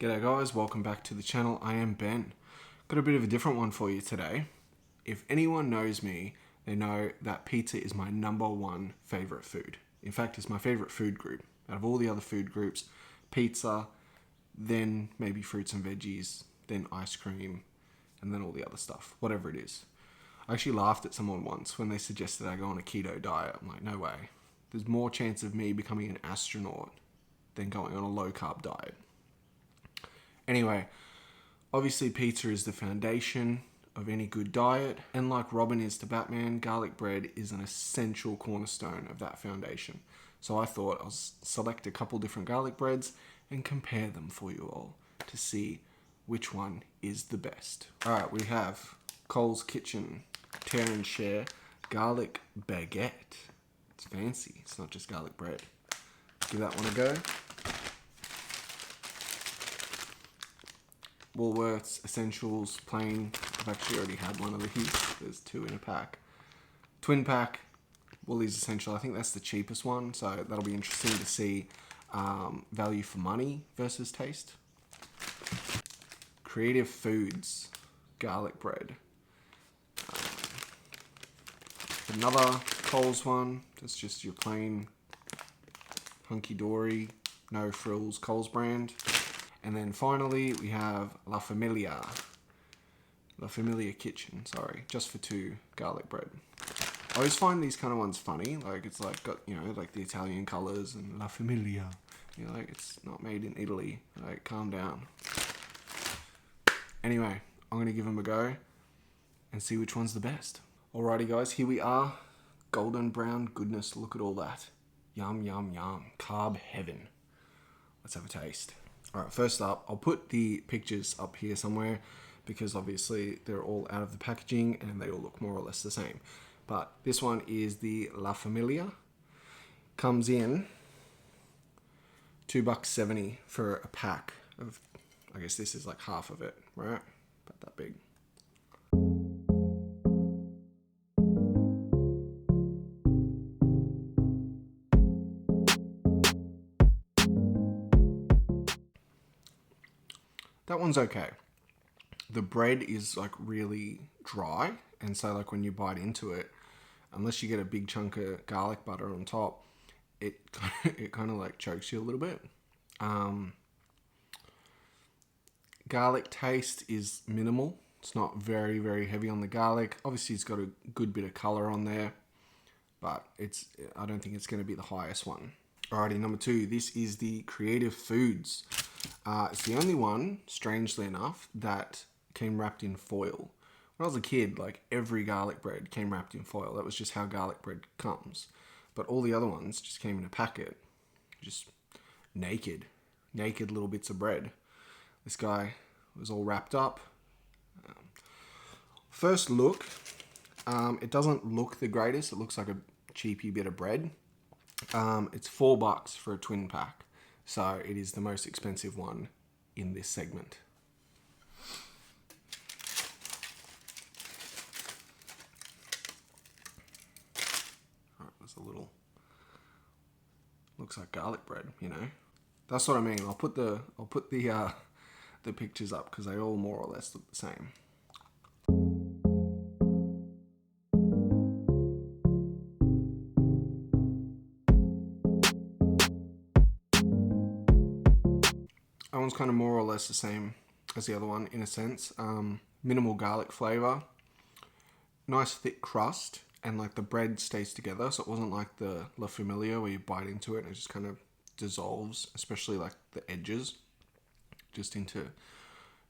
G'day guys, welcome back to the channel. I am Ben. Got a bit of a different one for you today. If anyone knows me, they know that pizza is my #1 favorite food. In fact, it's my favorite food group. Out of all the other food groups, pizza, then maybe fruits and veggies, then ice cream, and then all the other stuff, whatever it is. I actually laughed at someone once when they suggested I go on a keto diet. I'm like, no way. There's more chance of me becoming an astronaut than going on a low carb diet. Anyway, obviously pizza is the foundation of any good diet, and like Robin is to Batman, garlic bread is an essential cornerstone of that foundation. So I thought I'll select a couple different garlic breads and compare them for you all to see which one is the best. Alright, we have Kohls Kitchen Tear and Share Garlic Baguette. It's fancy, it's not just garlic bread. Give that one a go. Woolworths Essentials Plain. I've actually already had one of these. There's 2 in a pack. Twin pack, Woolies Essential. I think that's the cheapest one, so that'll be interesting to see value for money versus taste. Creative Foods Garlic Bread. Another Kohls one. That's just your plain hunky-dory, no frills Kohls brand. And then finally, we have Familia Kitchen, sorry, just for 2 garlic bread. I always find these kind of ones funny, like it's like got, you know, like the Italian colors and La Familia. You know, like it's not made in Italy, like calm down. Anyway, I'm gonna give them a go and see which one's the best. Alrighty guys, here we are. Golden brown goodness, look at all that. Yum, yum, yum, carb heaven. Let's have a taste. Alright, first up, I'll put the pictures up here somewhere because obviously they're all out of the packaging and they all look more or less the same. But this one is the La Familia. Comes in $2.70 for a pack of, I guess this is like half of it, right? About that big. That one's okay. The bread is like really dry, and so like when you bite into it, unless you get a big chunk of garlic butter on top, it kind of like chokes you a little bit. Garlic taste is minimal. It's not very, very heavy on the garlic. Obviously it's got a good bit of color on there, but I don't think it's going to be the highest one. Alrighty, number 2. This is the Creative Foods. It's the only one, strangely enough, that came wrapped in foil. When I was a kid, like every garlic bread came wrapped in foil. That was just how garlic bread comes. But all the other ones just came in a packet, just naked little bits of bread. This guy was all wrapped up. First look, it doesn't look the greatest. It looks like a cheapy bit of bread. It's $4 for a twin pack, so it is the most expensive one in this segment. Alright, there's a little, looks like garlic bread, you know. That's what I mean. I'll put the pictures up because they all more or less look the same. That one's kind of more or less the same as the other one in a sense. Minimal garlic flavor, nice thick crust, and like the bread stays together, so it wasn't like the La Familia where you bite into it and it just kind of dissolves, especially like the edges, just into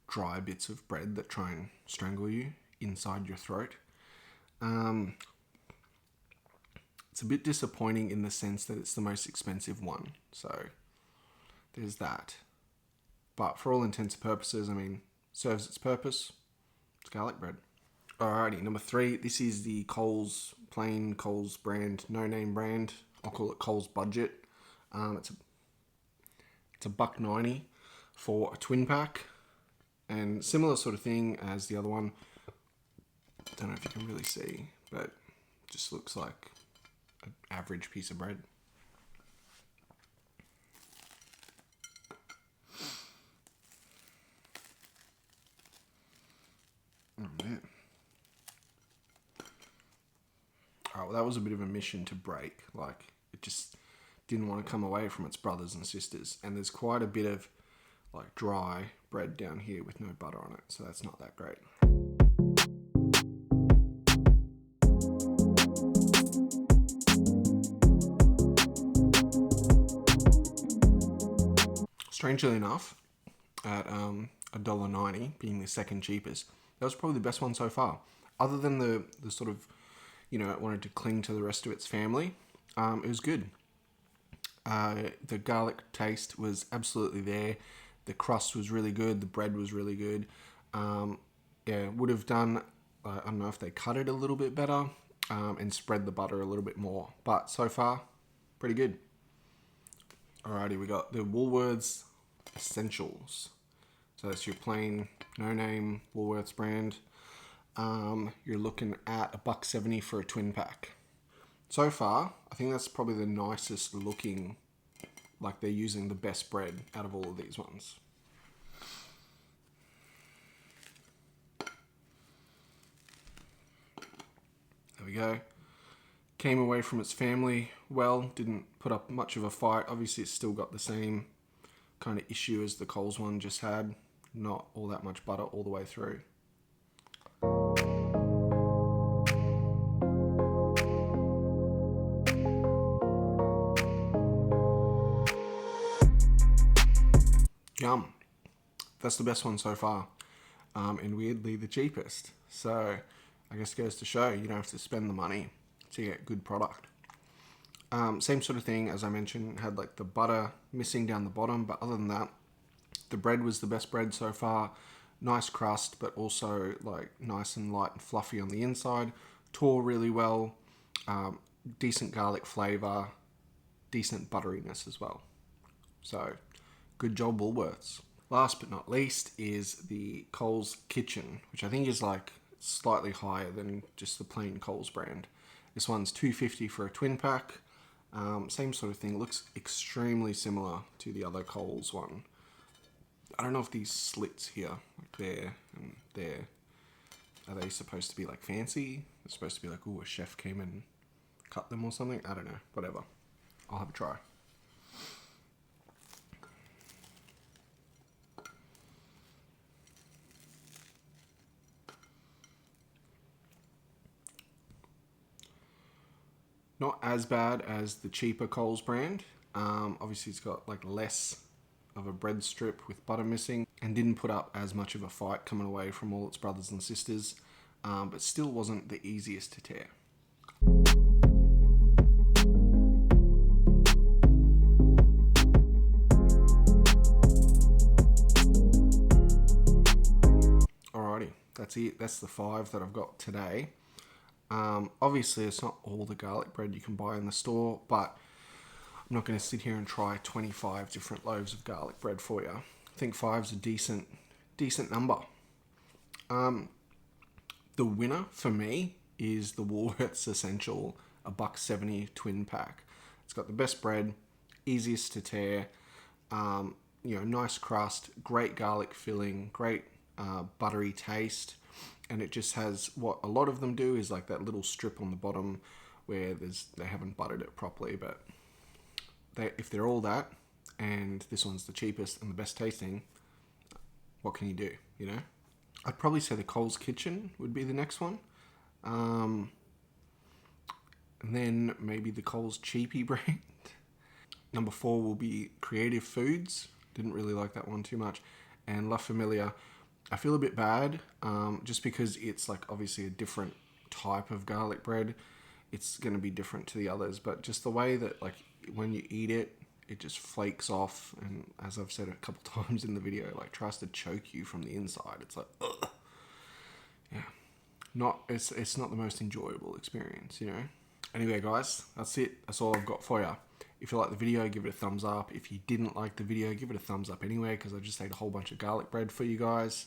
dry bits of bread that try and strangle you inside your throat. It's a bit disappointing in the sense that it's the most expensive one, so there's that. But for all intents and purposes, I mean, serves its purpose. It's garlic bread. Alrighty, number 3. This is the Kohls, plain Kohls brand, no name brand. I'll call it Kohls Budget. It's a $1.90 for a twin pack. And similar sort of thing as the other one. Don't know if you can really see, but it just looks like an average piece of bread. Oh, man. Alright, well, that was a bit of a mission to break. Like, it just didn't want to come away from its brothers and sisters. And there's quite a bit of, like, dry bread down here with no butter on it. So that's not that great. Strangely enough, at $1.90 being the second cheapest, that was probably the best one so far. Other than the sort of, you know, it wanted to cling to the rest of its family, it was good. The garlic taste was absolutely there. The crust was really good. The bread was really good. Yeah, would have done, I don't know if they cut it a little bit better and spread the butter a little bit more. But so far, pretty good. Alrighty, we got the Woolworths Essentials. So that's your plain, no-name Woolworths brand. You're looking at $1.70 for a twin pack. So far, I think that's probably the nicest looking, like they're using the best bread out of all of these ones. There we go. Came away from its family well, didn't put up much of a fight. Obviously, it's still got the same kind of issue as the Kohls one just had. Not all that much butter all the way through. Yum. That's the best one so far. And weirdly the cheapest. So I guess it goes to show you don't have to spend the money to get good product. Same sort of thing as I mentioned, had like the butter missing down the bottom, but other than that, the bread was the best bread so far. Nice crust, but also like nice and light and fluffy on the inside. Tore really well. Decent garlic flavor, decent butteriness as well. So good job, Woolworths. Last but not least is the Kohls Kitchen, which I think is like slightly higher than just the plain Kohls brand. This one's $2.50 for a twin pack. Same sort of thing. It looks extremely similar to the other Kohls one. I don't know if these slits here, like there and there, are they supposed to be like fancy? They're supposed to be like, oh, a chef came and cut them or something? I don't know. Whatever. I'll have a try. Not as bad as the cheaper Kohls brand. Obviously, it's got like less of a bread strip with butter missing and didn't put up as much of a fight coming away from all its brothers and sisters, but still wasn't the easiest to tear. Alrighty, that's it. That's the 5 that I've got today. Obviously, it's not all the garlic bread you can buy in the store, but I'm not going to sit here and try 25 different loaves of garlic bread for you. I think 5's a decent number. The winner for me is the Woolworths Essential $1.70 twin pack. It's got the best bread, easiest to tear, nice crust, great garlic filling, great buttery taste, and it just has what a lot of them do is like that little strip on the bottom where they haven't buttered it properly, but if they're all that, and this one's the cheapest and the best tasting, what can you do, you know? I'd probably say the Kohls Kitchen would be the next one. And then maybe the Kohls Cheapy brand. Number 4 will be Creative Foods. Didn't really like that one too much. And La Familia. I feel a bit bad, just because it's like obviously a different type of garlic bread. It's going to be different to the others, but just the way that like when you eat it, it just flakes off, and as I've said a couple times in the video, like tries to choke you from the inside. It's like, ugh. Yeah, it's not the most enjoyable experience, you know. Anyway, guys, that's it. That's all I've got for you. If you like the video, give it a thumbs up. If you didn't like the video, give it a thumbs up anyway, because I just ate a whole bunch of garlic bread for you guys.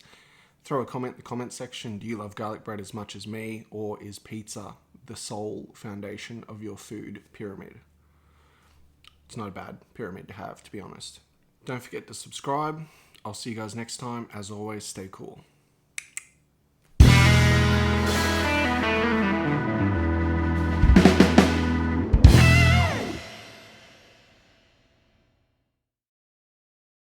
Throw a comment in the comment section. Do you love garlic bread as much as me, or is pizza the sole foundation of your food pyramid? It's not a bad pyramid to have, to be honest. Don't forget to subscribe. I'll see you guys next time. As always, stay cool.